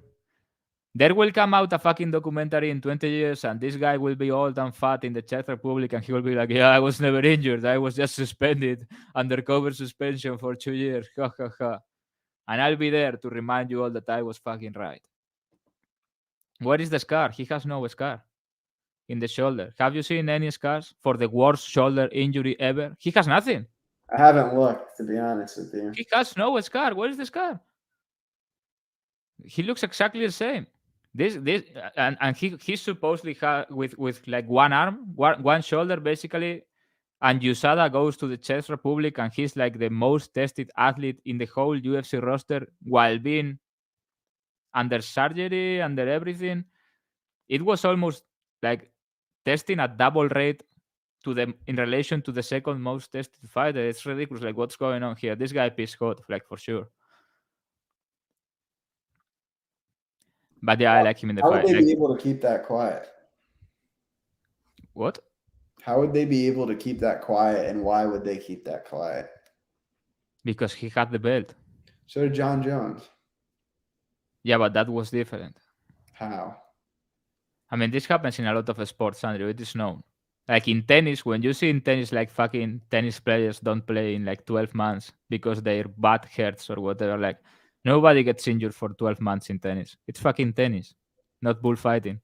There will come out a fucking documentary in 20 years and this guy will be old and fat in the Czech Republic and he will be like, yeah, I was never injured. I was just suspended, undercover suspension for 2 years. Ha, ha, ha. And I'll be there to remind you all that I was fucking right. What is the scar? He has no scar. in the shoulder. Have you seen any scars for the worst shoulder injury ever? He has nothing. I haven't looked, to be honest with you. He has no scar. Where is the scar? He looks exactly the same. And he supposedly with like one arm, one shoulder basically. And USADA goes to the Chess Republic, and he's like the most tested athlete in the whole UFC roster while being under surgery, under everything. It was almost like testing at double rate in relation to the second most tested fighter. It's ridiculous. Like, what's going on here? This guy pissed hot, like for sure. But yeah, I like him in the How fight. would they Like, be able to keep that quiet? what? How would they be able to keep that quiet, and why would they keep that quiet? Because he had the belt. So did John Jones. Yeah, but that was different. How? I mean, this happens in a lot of sports, Andrew. It is known. Like in tennis, when you see in tennis, like fucking tennis players don't play in like 12 months because their butt hurts or whatever. Like, nobody gets injured for 12 months in tennis. It's fucking tennis, not bullfighting.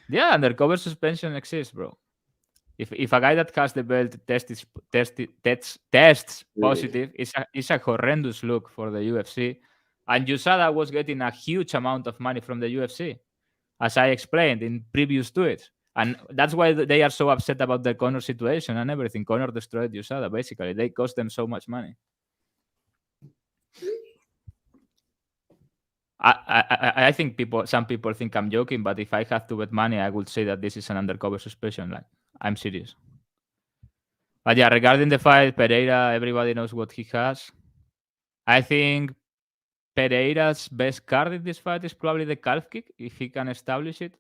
Yeah, undercover suspension exists, bro. If a guy that has the belt tests positive, it's a horrendous look for the UFC. And USADA was getting a huge amount of money from the UFC, as I explained in previous tweets. And that's why they are so upset about the Conor situation and everything. Conor destroyed USADA, basically. They cost them so much money. I think some people think I'm joking, but if I had to bet money, I would say that this is an undercover suspension. Like, I'm serious. But yeah, regarding the fight, Pereira, everybody knows what he has. I think Pereira's best card in this fight is probably the calf kick, if he can establish it.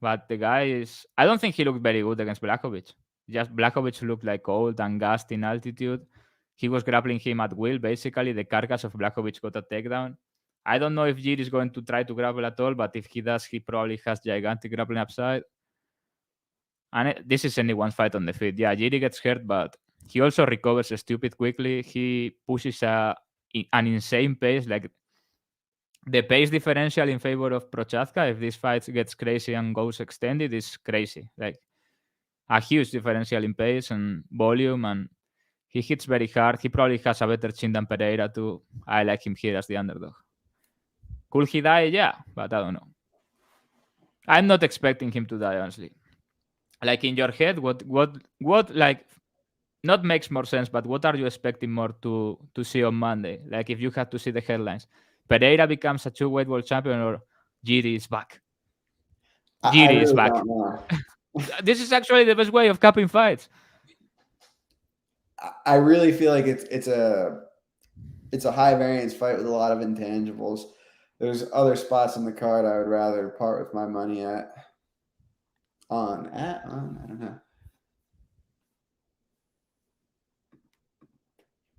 But the guy is... I don't think he looked very good against Blachowicz. Just Blachowicz looked like old and gassed in altitude. He was grappling him at will, basically. The carcass of Blachowicz got a takedown. I don't know if Jiri is going to try to grapple at all, but if he does, he probably has gigantic grappling upside. And this is anyone's fight on the feet. Yeah, Jiri gets hurt, but he also recovers stupid quickly. He pushes an insane pace. Like, the pace differential in favor of Prochazka, if this fight gets crazy and goes extended, is crazy. Like, a huge differential in pace and volume, and he hits very hard. He probably has a better chin than Pereira too. I like him here as the underdog. Could he die? Yeah, but I don't know. I'm not expecting him to die, honestly. Like, in your head, what like, not makes more sense, but what are you expecting more to see on Monday? Like, if you had to see the headlines, Pereira becomes a two-weight world champion, or Jiri is back. Jiri is back. This is actually the best way of capping fights. I really feel like it's a high variance fight with a lot of intangibles. There's other spots in the card I would rather part with my money at. I don't know.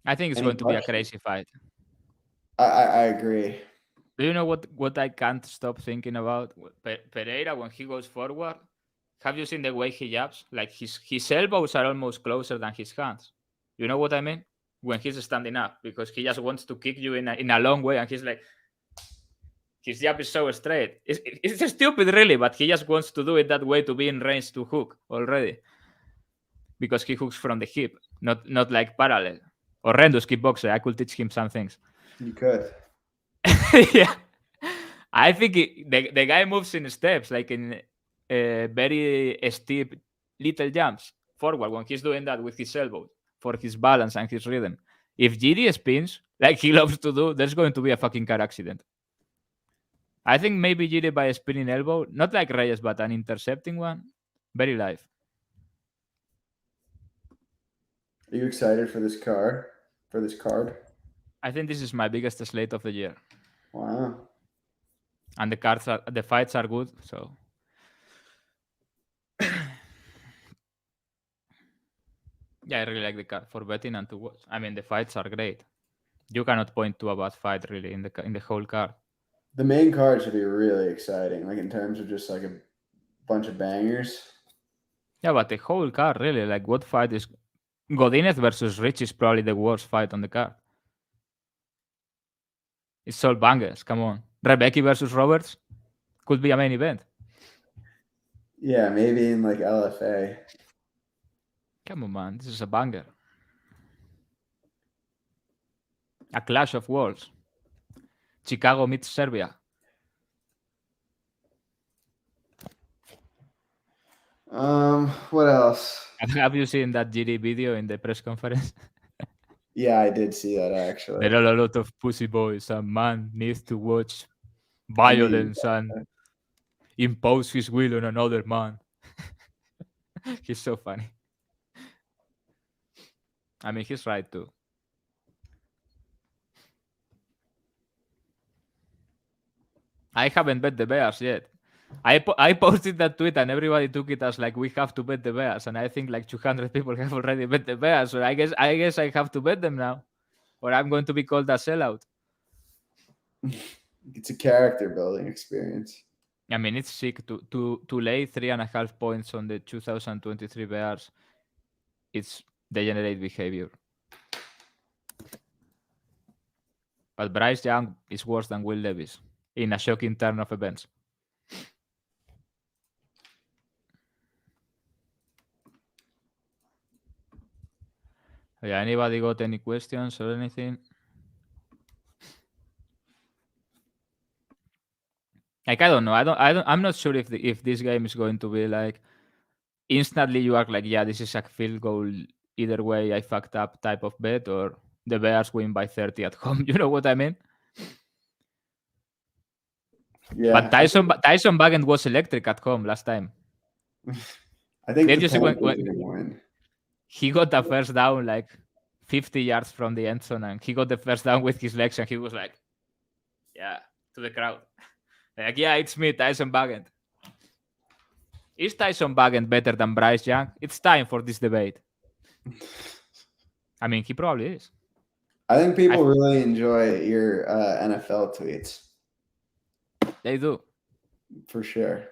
I think it's going to be a crazy fight. I agree. Do you know what I can't stop thinking about? Pereira, when he goes forward, have you seen the way he jabs? Like, his elbows are almost closer than his hands. You know what I mean? When he's standing up, because he just wants to kick you in a long way, and he's like, his jab is so straight. It's stupid, really, but he just wants to do it that way to be in range to hook already. Because he hooks from the hip, not like parallel. Horrendous kickboxer. I could teach him some things. You could. Yeah. I think the guy moves in steps, like in very steep little jumps forward when he's doing that with his elbows for his balance and his rhythm. If Jiri spins, like he loves to do, there's going to be a fucking car accident. I think maybe Jiri by a spinning elbow, not like Reyes, but an intercepting one, very live. Are you excited for this card? I think this is my biggest slate of the year. Wow. And the fights are good, so. Yeah, I really like the card for betting and to watch. I mean, the fights are great. You cannot point to a bad fight really in the whole card. The main card should be really exciting, like in terms of just like a bunch of bangers. Yeah, but the whole card really, like, what fight is Godin versus Richi is probably the worst fight on the card. It's all bangers. Come on, Rebecky versus Roberts could be a main event. Yeah, maybe in like LFA. Come on, man. This is a banger. A clash of worlds. Chicago meets Serbia. What else? Have you seen that GD video in the press conference? Yeah, I did see that actually. There are a lot of pussy boys. A man needs to watch I knew you- violence and impose his will on another man. He's so funny. I mean, he's right too. I haven't bet the Bears yet. I posted that tweet and everybody took it as like we have to bet the Bears, and I think like 200 people have already bet the Bears. So I guess I have to bet them now, or I'm going to be called a sellout. It's a character building experience. I mean, it's sick to lay 3.5 points on the 2023 Bears. It's degenerate behavior. But Bryce Young is worse than Will Levis in a shocking turn of events. Yeah, anybody got any questions or anything? Like I don't know. I'm not sure if this game is going to be like instantly you are like, yeah, this is a field goal either way, I fucked up type of bet, or the Bears win by 30 at home. You know what I mean? Yeah. But Tyson Bagent was electric at home last time. I think Did the you see when Panthers are gonna win. he got the first down like 50 yards from the end zone, and he got the first down with his legs, and he was like, yeah, to the crowd. Like, yeah, it's me, Tyson Bagent. Is Tyson Bagent better than Bryce Young? It's time for this debate. I mean, he probably is. I think people really enjoy your NFL tweets. They do. For sure.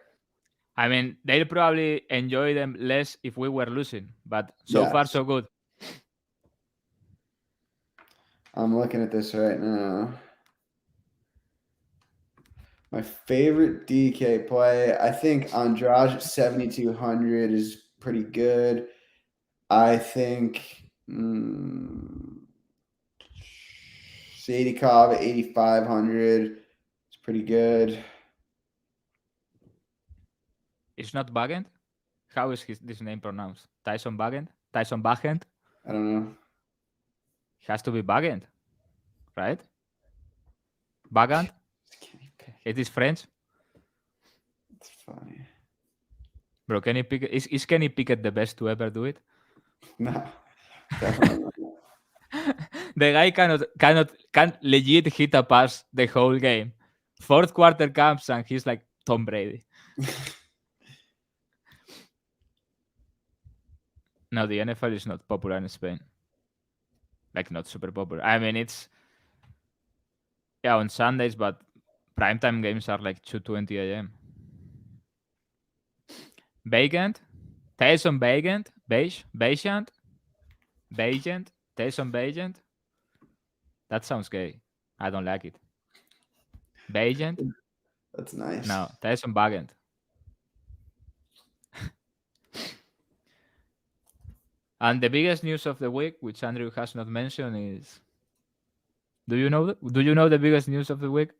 I mean, they'll probably enjoy them less if we were losing, but so far, so good. I'm looking at this right now. My favorite DK play, I think Andrade 7,200 is pretty good. I think Sadikov at 8,500 is pretty good. It's not Bagent? How is this name pronounced? Tyson Bagent? Tyson Bagent? I don't know. It has to be Bagent, right? Bagant? It is French? It's funny. Bro, Kenny Pickett, is Kenny Pickett the best to ever do it? No, definitely not. The guy can't legit hit a pass the whole game. Fourth quarter comes and he's like Tom Brady. No, the NFL is not popular in Spain. Like, not super popular. I mean, it's on Sundays, but primetime games are like 2:20 a.m. Bagent? Tyson Bagent? Bagent? Tyson Bagent? That sounds gay. I don't like it. Bagent? That's nice. No, Tyson Bagent. And the biggest news of the week, which Andrew has not mentioned, is do you know the biggest news of the week?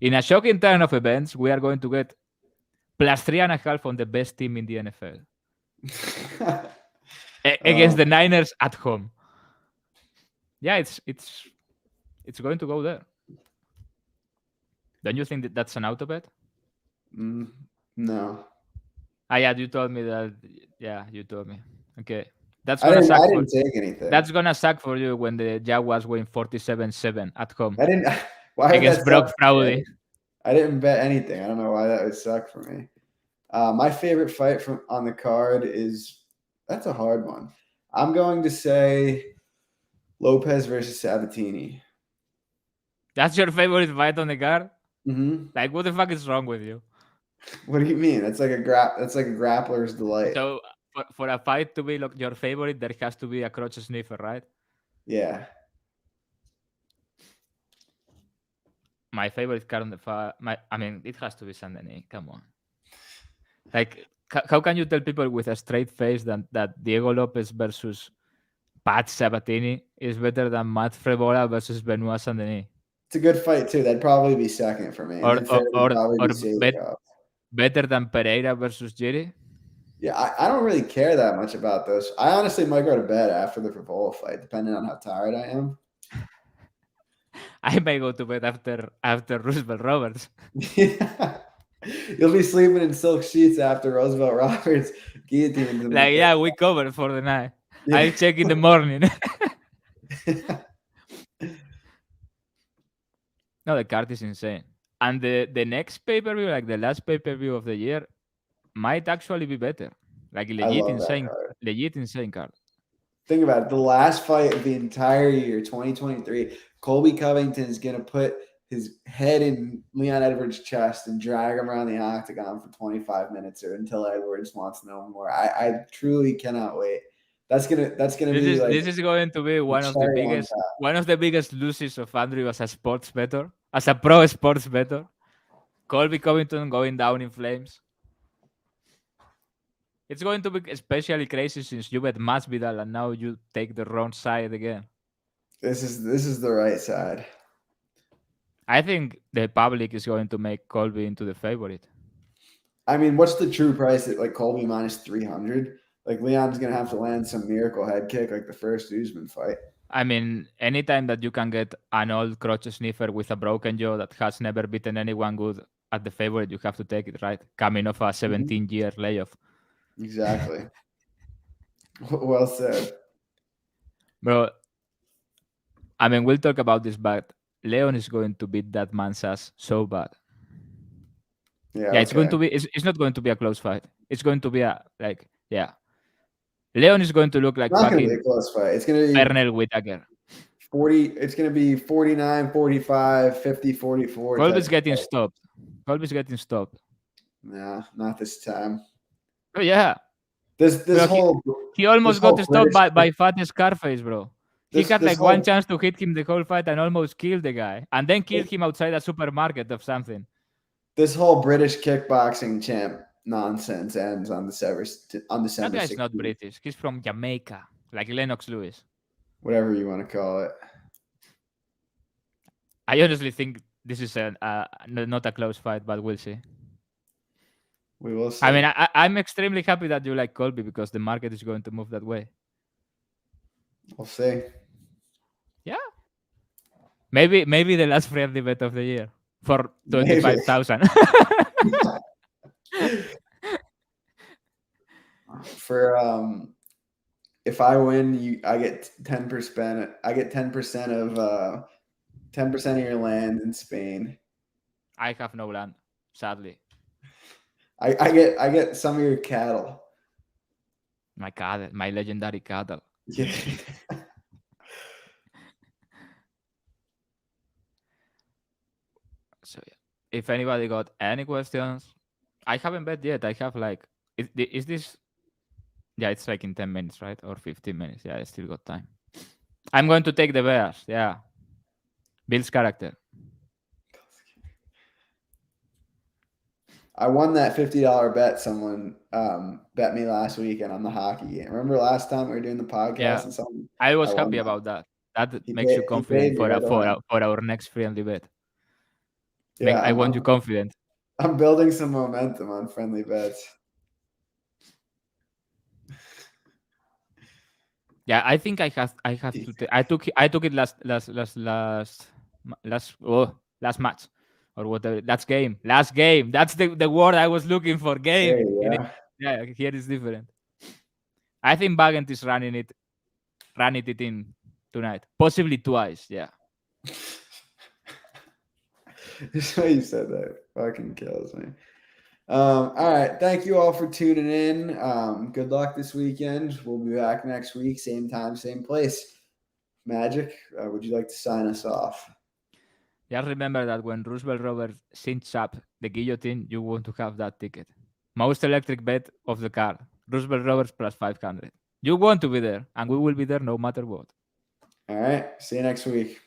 In a shocking turn of events, we are going to get plus 3.5 on the best team in the NFL against the Niners at home. Yeah, it's going to go there. Don't you think that that's an auto bet? No. Yeah, you told me that. Yeah, you told me. Okay, I didn't take anything. That's gonna suck for you when the Jaguars win 47-7 at home. I didn't. Why against Brock Purdy? I didn't bet anything. I don't know why that would suck for me. My favorite fight on the card that's a hard one. I'm going to say Lopez versus Sabatini. That's your favorite fight on the card? Mm-hmm. Like, what the fuck is wrong with you? What do you mean? That's like a grappler's delight. So for a fight to be your favorite, there has to be a crotch sniffer, right? Yeah. My favorite card on the fight. I mean, it has to be Saint Denis. Come on. Like, how can you tell people with a straight face that Diego Lopez versus Pat Sabatini is better than Matt Frevola versus Benoit Saint-Denis? It's a good fight too. That'd probably be second for me. And Or then third would probably be Sadikov. better than Pereira versus Jiri? Yeah, I don't really care that much about those. I honestly might go to bed after the Frevola fight, depending on how tired I am. I may go to bed after Roosevelt Roberts. Yeah. You'll be sleeping in silk sheets after Roosevelt Roberts guillotines. Like, yeah, we covered for the night. Yeah. I'll check in the morning. No, the card is insane. And the next pay-per-view, like the last pay-per-view of the year, might actually be better. Like legit insane card. Think about it. The last fight of the entire year, 2023, Colby Covington is going to put his head in Leon Edwards' chest and drag him around the octagon for 25 minutes or until Edwards wants no more. I truly cannot wait. That's gonna be like, this is going to be one of the biggest losses of Andrew as a sports bettor, as a pro sports bettor. Colby Covington going down in flames. It's going to be especially crazy since you bet Masvidal and now you take the wrong side again. This is the right side. I think the public is going to make Colby into the favorite. I mean, what's the true price at like Colby minus 300? Like Leon's gonna have to land some miracle head kick like the first Usman fight. I mean, anytime that you can get an old crotch sniffer with a broken jaw that has never beaten anyone good at the favorite, you have to take it, right? Coming off a 17-year layoff. Exactly. Well said. Bro, I mean, we'll talk about this, but Leon is going to beat that man's ass so bad. Yeah, it's going to be. It's not going to be a close fight. It's going to be Leon is going to look like it's not fucking going to be a close fight. It's going to be Ernell Whitaker. 40. It's going to be 49, 45, 50, 44. Colby's getting stopped. Colby's getting stopped. Nah, not this time. Oh yeah. He almost got stopped by Fat Scarface, bro. He had like one chance to hit him the whole fight and almost killed the guy, and then killed him outside a supermarket of something. This whole British kickboxing champ nonsense ends on December. That guy's not British. He's from Jamaica, like Lennox Lewis. Whatever you want to call it. I honestly think this is not a close fight, but we'll see. We will see. I mean, I'm extremely happy that you like Colby because the market is going to move that way. We'll see. Yeah. Maybe the last friendly bet of the year for 25,000. For if I win, I get 10%. I get 10% of 10% of your land in Spain. I have no land, sadly. I get some of your cattle. My cattle, my legendary cattle. Yeah. So yeah. If anybody got any questions, I haven't bet yet. I have like, is this? Yeah, it's like in 10 minutes, right? Or 15 minutes. Yeah, I still got time. I'm going to take the Bears. Yeah. Bill's character. I won that $50 bet someone bet me last weekend on the hockey game. Remember last time we were doing the podcast? Yeah. And something? I was happy about that. That makes you confident for our next friendly bet. Yeah, I want you confident. I'm building some momentum on friendly bets. Yeah, I think I have to. I took it last match or whatever. Last game. That's the word I was looking for. Game. Yeah, here is different. I think Bagent is running it in tonight, possibly twice. Yeah. Just how you said that fucking kills me. All right. Thank you all for tuning in. Good luck this weekend. We'll be back next week, same time, same place. Magic, would you like to sign us off? Just remember that when Roosevelt Roberts cinches up the guillotine, you want to have that ticket. Most electric bet of the card. Roosevelt Roberts plus 500. You want to be there, and we will be there no matter what. All right. See you next week.